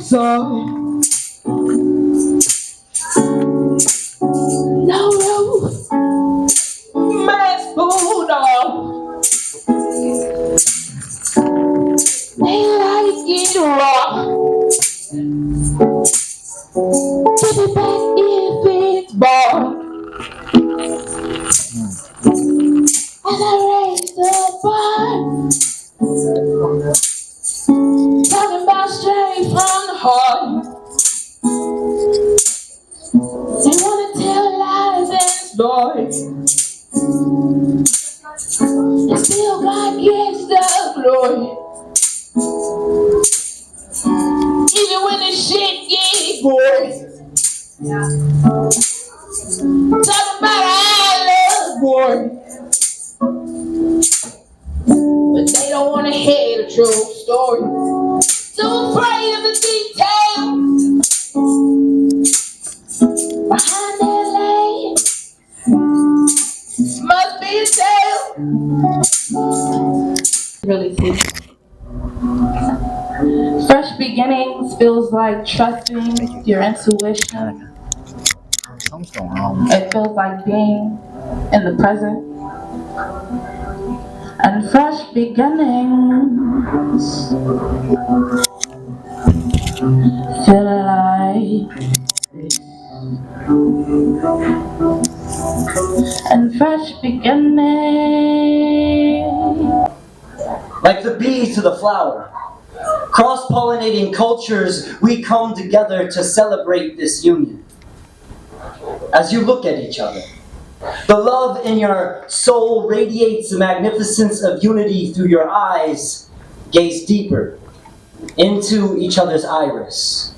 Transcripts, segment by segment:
soil. No roof, man's food off. They like it raw. Put it back if it's ball. And I raise the bar. Talking about straight from the heart. They wanna tell lies and stories. And still God gets the glory. Even when the shit gets boring. Talking about I love war. But they don't wanna hear the true story. Too afraid of the details. Behind that lane must be a tale. Really see. Fresh beginnings feels like trusting your intuition. It feels like being in the present. And fresh beginnings feel like this. And fresh beginnings. Like the bee to the flower, cross-pollinating cultures, we come together to celebrate this union. As you look at each other, the love in your soul radiates the magnificence of unity through your eyes. Gaze deeper into each other's iris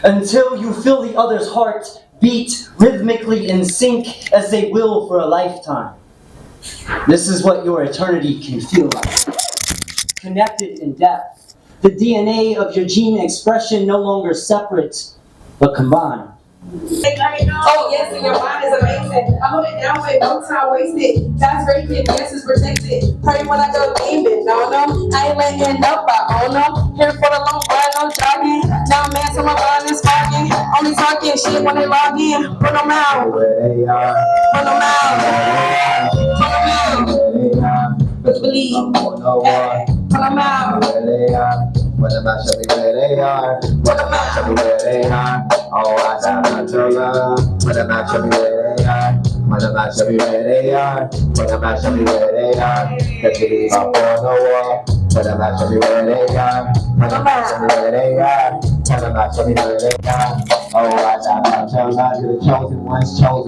until you feel the other's heart beat rhythmically in sync as they will for a lifetime. This is what your eternity can feel like. Connected in depth, the DNA of your gene expression no longer separate, but combined. Oh yes, and your mind is amazing. I hold it down with no time wasted. That's rated, yes, it's protected. Pray when I go gaming, no, I ain't letting up, I own them. Here for the long run, no jogging. Now man, so my mind is fogging. Only talking shit when they log in. Put them out. Put them out. Put them out. Let's believe. Put them out. When the match show me where they are, when the match show me where they are. Oh, I got to love. When the match show me where they are, when the match show me where they are, when the match show me where they are. Let's believe I'm on the wall. When the match show me where they are, when the match show me where they are, when the match show me where they are. Oh, I got to love. You're the chosen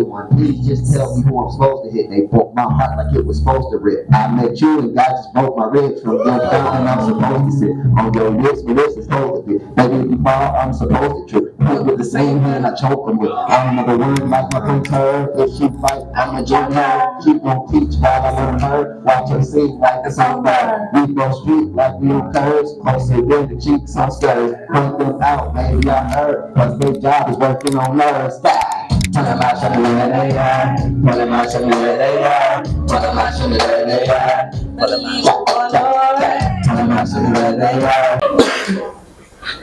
one. Please just tell me who I'm supposed to hit. They broke my heart like it was supposed to rip. I met you and God just broke my ribs from your fountain. I'm supposed to sit on your lips, but this is supposed to be. Maybe if you fall, I'm supposed to trip. Hit with the same hand I choke them with. I'm another word like my concur. If she fight, I'm a junior. She gon' teach while I learn her. Watch her sing like a songbird. We go street like we on curves. Closer with the cheeks on skirts. Point them out, maybe I heard. Cause their job is working on nerves. Tell them I show me where they are. Tell them I show me where they are. Tell them I show me where they are. Tell them I show me where they are.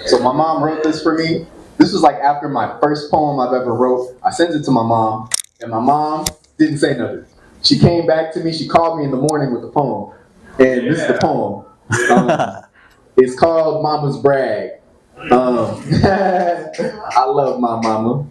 So my mom wrote this for me. This was like after my first poem I've ever wrote. I sent it to my mom, and my mom didn't say nothing. She came back to me, she called me in the morning with the poem. And this is the poem. It's called Mama's Brag. I love my mama.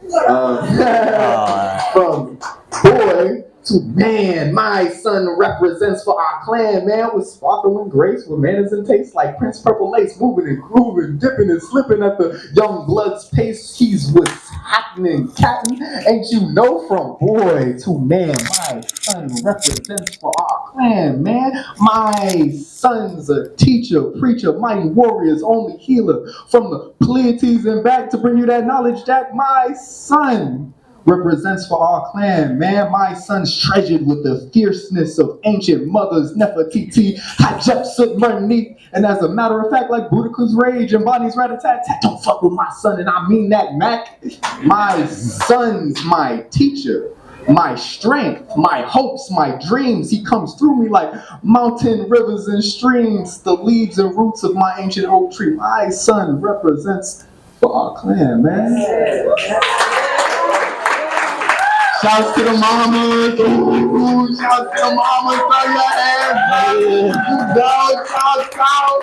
From boy to man, my son represents for our clan, man, with sparkling grace, with manners and taste like Prince Purple Lace, moving and grooving, dipping and slipping at the young blood's pace. He's what's happening, cattin', ain't you know? From boy to man, my son represents for our clan, man. My son's a teacher, preacher, mighty warriors, only healer from the Pleiades and back to bring you that knowledge that my son represents for our clan, man. My son's treasured with the fierceness of ancient mothers, Nefertiti, Hatshepsut, Merneith, and as a matter of fact, like Boudica's rage and Bonnie's rat-a-tat-tat, don't fuck with my son, and I mean that, Mac. My son's my teacher, my strength, my hopes, my dreams. He comes through me like mountain, rivers, and streams, the leaves and roots of my ancient oak tree. My son represents for our clan, man. Shouts to the mamas. Ooh, shouts to the mamas. Throw your hands up. Go, shout.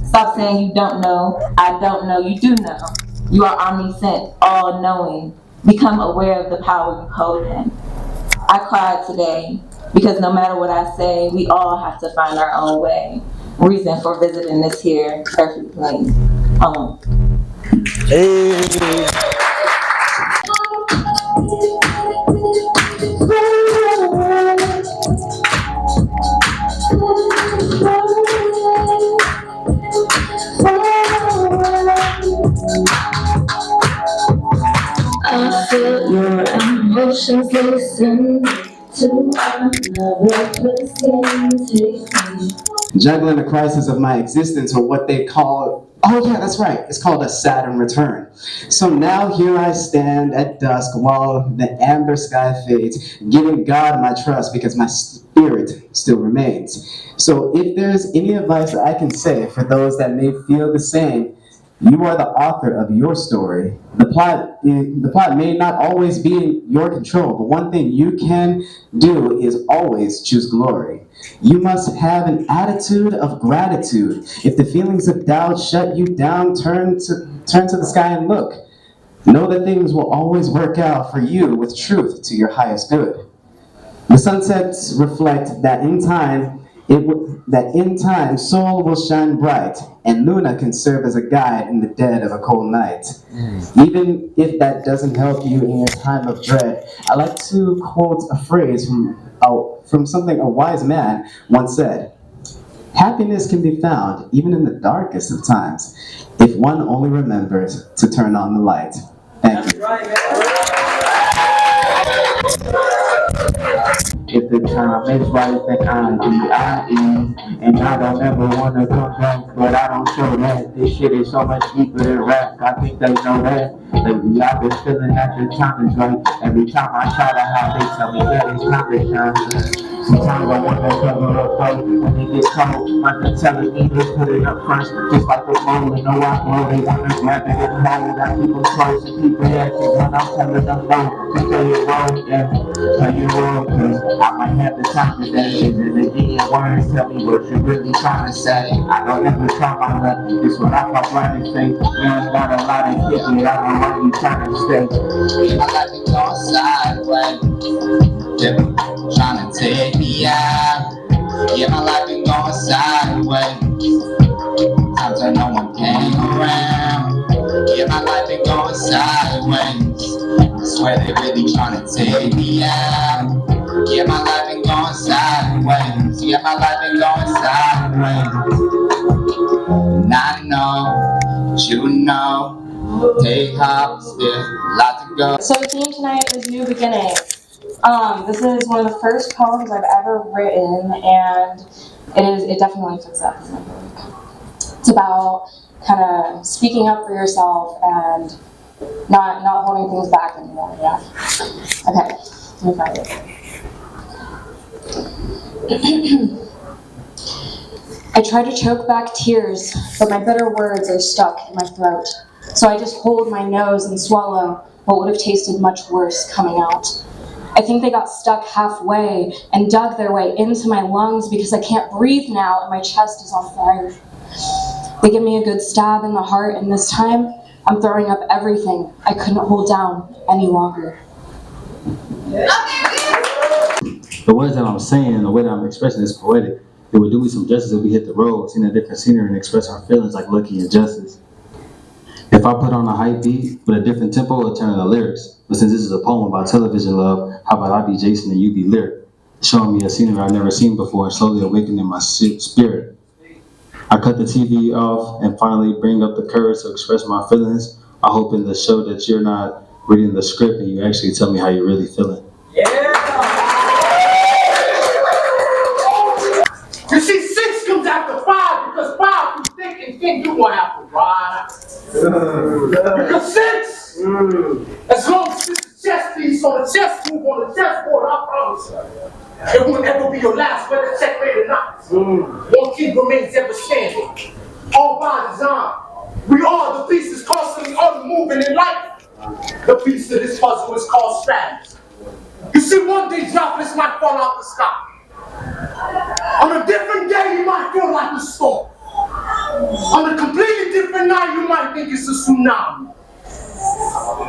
Stop saying you don't know. I don't know. You do know. You are omniscient, all-knowing. Become aware of the power you hold in. I cried today because no matter what I say, we all have to find our own way. Reason for visiting this here perfect place. Home. Hey. I feel your emotions listen to another person take me. Juggling the crisis of my existence, or what they call, oh yeah, that's right, it's called a Saturn return. So now here I stand at dusk while the amber sky fades, giving God my trust because my spirit still remains. So if there's any advice that I can say for those that may feel the same, you are the author of your story. The plot may not always be in your control, but one thing you can do is always choose glory. You must have an attitude of gratitude. If the feelings of doubt shut you down, turn to the sky and look. Know that things will always work out for you with truth to your highest good. The sunsets reflect that in time, Sol will shine bright, and Luna can serve as a guide in the dead of a cold night. Even if that doesn't help you in your time of dread, I like to quote a phrase from something a wise man once said. Happiness can be found even in the darkest of times, if one only remembers to turn on the light. Thank you. If the time is right, then I am. And I don't ever wanna come back, but I don't show that. This shit is so much deeper than rap. I think they know that. Lately I've been feeling that the time is right. Every time I try to hide, they tell me that it's time to shine. Sometimes I wanna cover up though. When it gets cold, like they're telling me to put it up first. Just like the phone, and know I blow. They wanna grab it and hold. I keep them close and keep it active when I'm telling them no. Just play it wrong, yeah. Play it wrong, cause I might have the time today. And then again, words tell me what you really trying to say. I don't ever try my luck. It's what I call blind faith. You ain't got a lot of hit me. I don't know where you trying to stay. My life is going sideways. Yeah, trying to take me out. Yeah, my life been going sideways. Times that no one came around. Yeah, my life been going sideways. I swear they really trying to take me out. Yeah, my life been going sideways. Yeah, my life been going sideways. And I know, but you know, take hops, still lot to go. So the theme tonight is New Beginning. This is one of the first poems I've ever written, and it definitely fits that as my book. It's about kind of speaking up for yourself and not holding things back anymore. Yeah. Okay. Let me find it. I try to choke back tears, but my bitter words are stuck in my throat. So I just hold my nose and swallow what would have tasted much worse coming out. I think they got stuck halfway and dug their way into my lungs because I can't breathe now and my chest is on fire. They give me a good stab in the heart, and this time I'm throwing up everything I couldn't hold down any longer. The words that I'm saying, the way that I'm expressing is poetic. It would do me some justice if we hit the road, seeing a different scenery and express our feelings like Lucky and Justice. If I put on a hype beat with a different tempo, it'll turn the lyrics. But since this is a poem about television love, how about I be Jason and you be Lyric? Showing me a scenery I've never seen before and slowly awakening my spirit. I cut the TV off and finally bring up the courage to express my feelings. I hope in the show that you're not reading the script and you actually tell me how you're really feeling. You see, 6 comes after 5 because 5 you think and think you gonna have to ride. Because 6, as long as it's a chess piece on the chess move on the chessboard, I promise you, it won't ever be your last, whether checkmate or not. One king remains ever standing, all by design. We are the pieces, costing moving in life. The piece of this puzzle is called strategy. You see, one day droplets might fall out the sky. On a different day, you might feel like a storm. On a completely different night, you might think it's a tsunami.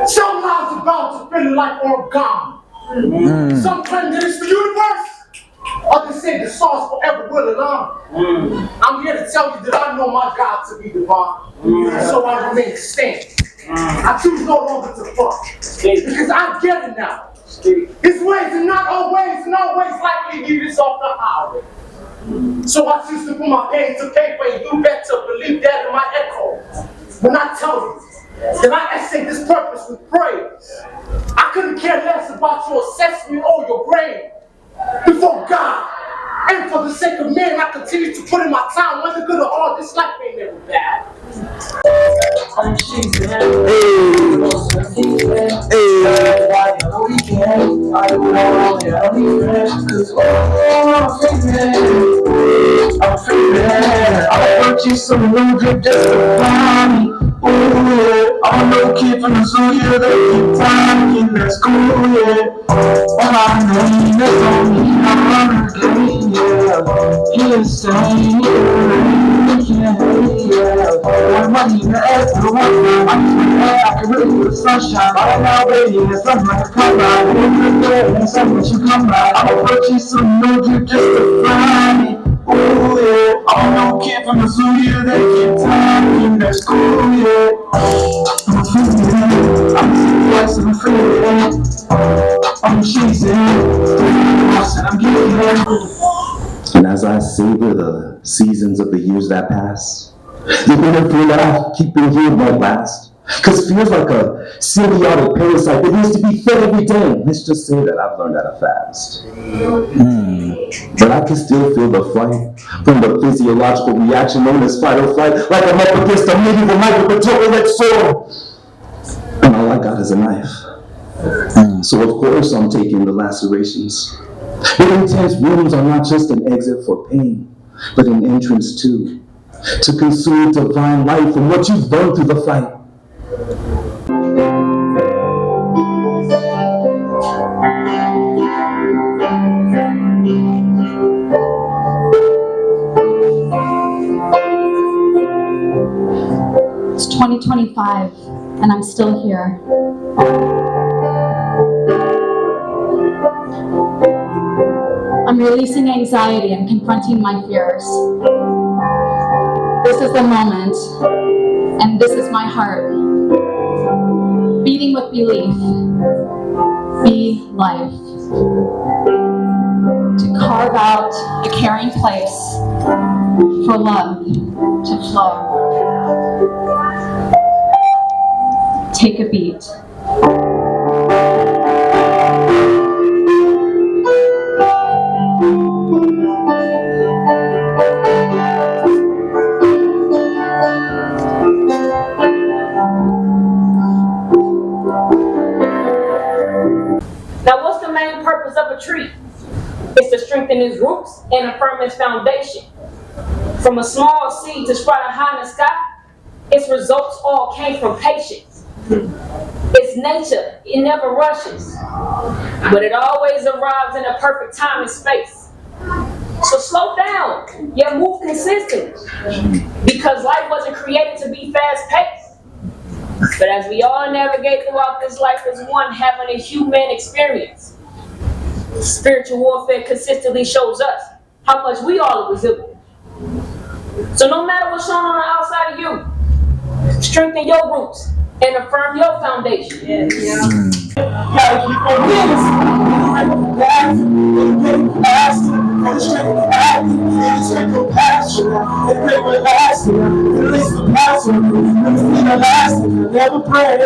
Some lives about to feel like origami. Some claim that it's the universe. Others say the stars forever will align. I'm here to tell you that I know my God to be divine. So I remain standing. I choose no longer to front. Because I get it now. His ways are not always likely to lead us off the highway. So I choose to put my pen to paper, and you better believe that in my echo. When I tell you that I essay this purpose with praise, I couldn't care less about your assessment or your grade. Before God, and for the sake of man, I continue to put in my time, whether good or hard, this life ain't never bad. I purchased some new drip just to find me. Ooh, yeah. I'm a little kid from the zoo, yeah, they keep talking, that's cool, yeah. All I know, that's on me, I'm on the game, yeah. He insane, yeah. He can't hate, yeah. One money in the ass for the one time, I just want that, I can really feel the sunshine. Right now, baby, it's something like a come by. It's good, and something you come by. I'ma purchase some new drip just to find me. Ooh, yeah. I'm no kid from the zoo, yeah, they keep talking, that's cool, yeah. I'm feeling I'm yes, I'm feeling I'm chasing I'm getting. And as I savor the seasons of the years that pass, the inner fear that I keep in here won't last. Cause fear's like a symbiotic parasite that needs to be fed every day. Let's just say that I've learned how to fast. But I can still feel the flight from the physiological reaction known as fight or flight, like I'm up against a medieval knife with a double-edged sword. And all I got is a knife. So of course I'm taking the lacerations. But intense wounds are not just an exit for pain, but an entrance to consume divine life from what you've learned through the fight. It's 2025, and I'm still here. I'm releasing anxiety and confronting my fears. This is the moment, and this is my heart. Beating with belief. Be life. To carve out a caring place for love to flow. Take a beat. Now, what's the main purpose of a tree? It's to strengthen its roots and affirm its foundation. From a small seed to sprout high in the sky, its results all came from patience. It's nature, it never rushes, but it always arrives in a perfect time and space. So slow down, yet move consistently, because life wasn't created to be fast-paced. But as we all navigate throughout this life as one, having a human experience, spiritual warfare consistently shows us how much we all are resilient. So no matter what's shown on the outside of you, strengthen your roots and affirm your foundation. Gotta keep on winning. For the strength of acting, the strength of passion, and pray for lasting, release the passion, and the thing that lasting, never pray.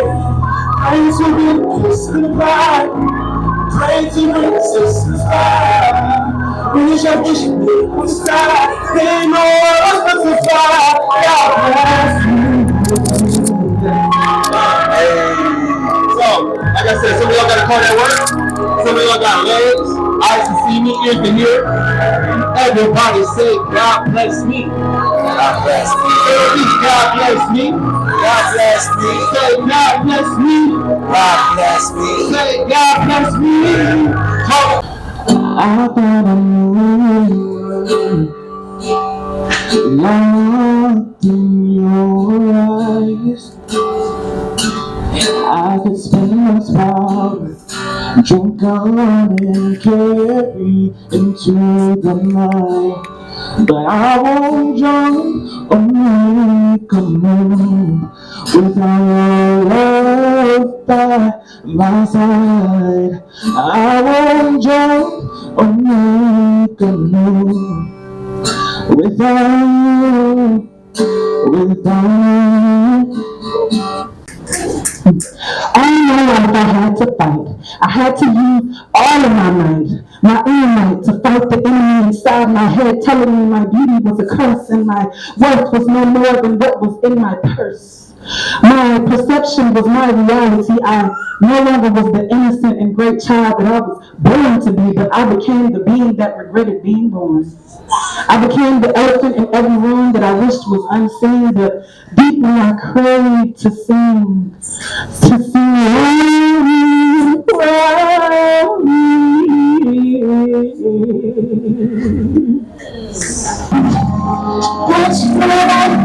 Pray to be the kiss in the pride, pray to bring the sisters by. Release your vision, on the sky, they ain't no one else but to fly. God bless you. So, like I said, some of y'all got a car that works, some of y'all got legs, eyes to see me, ears to hear. Everybody say, God bless me. God bless me. God bless me. God bless me. Say God bless me. God bless me. Say God bless me. I thought I knew locked in your eyes. I could spend months power, drink on and carry into the night. But I won't jump or make a move without your love by my side. I won't jump or make a move without you. All my life I had to fight. I had to use all of my might, my inner might, to fight the enemy inside my head, telling me my beauty was a curse and my worth was no more than what was in my purse. My perception was my reality. I no longer was the innocent and great child that I was born to be, but I became the being that regretted being born. I became the elephant in every room that I wished was unseen, but deeply I craved to sing What's what I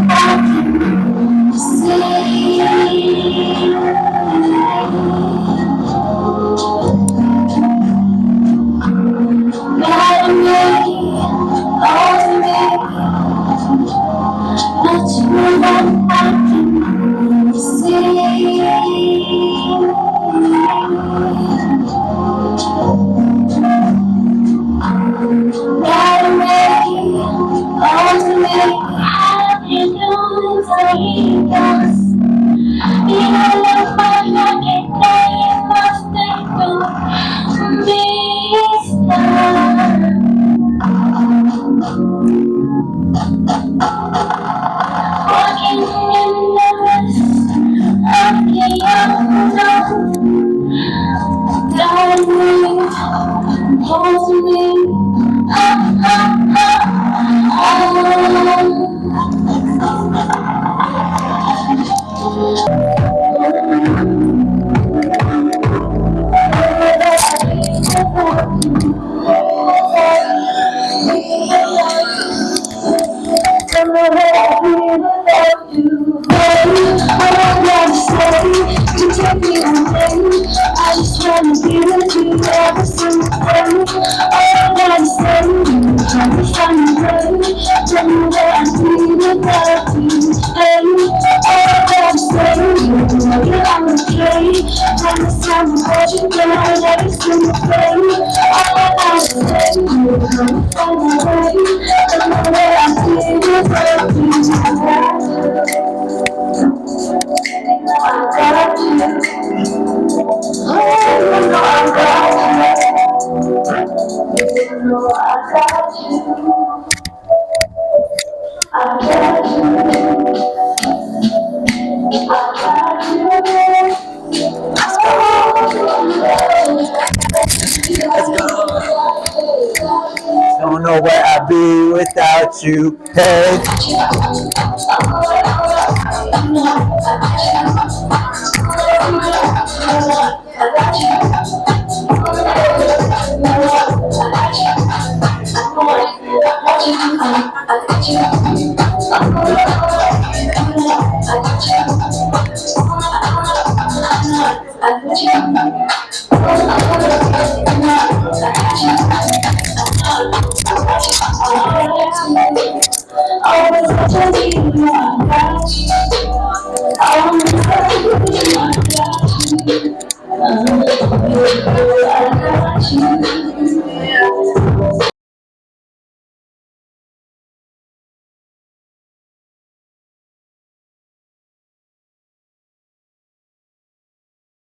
Don't know where I'd be without you. Hey.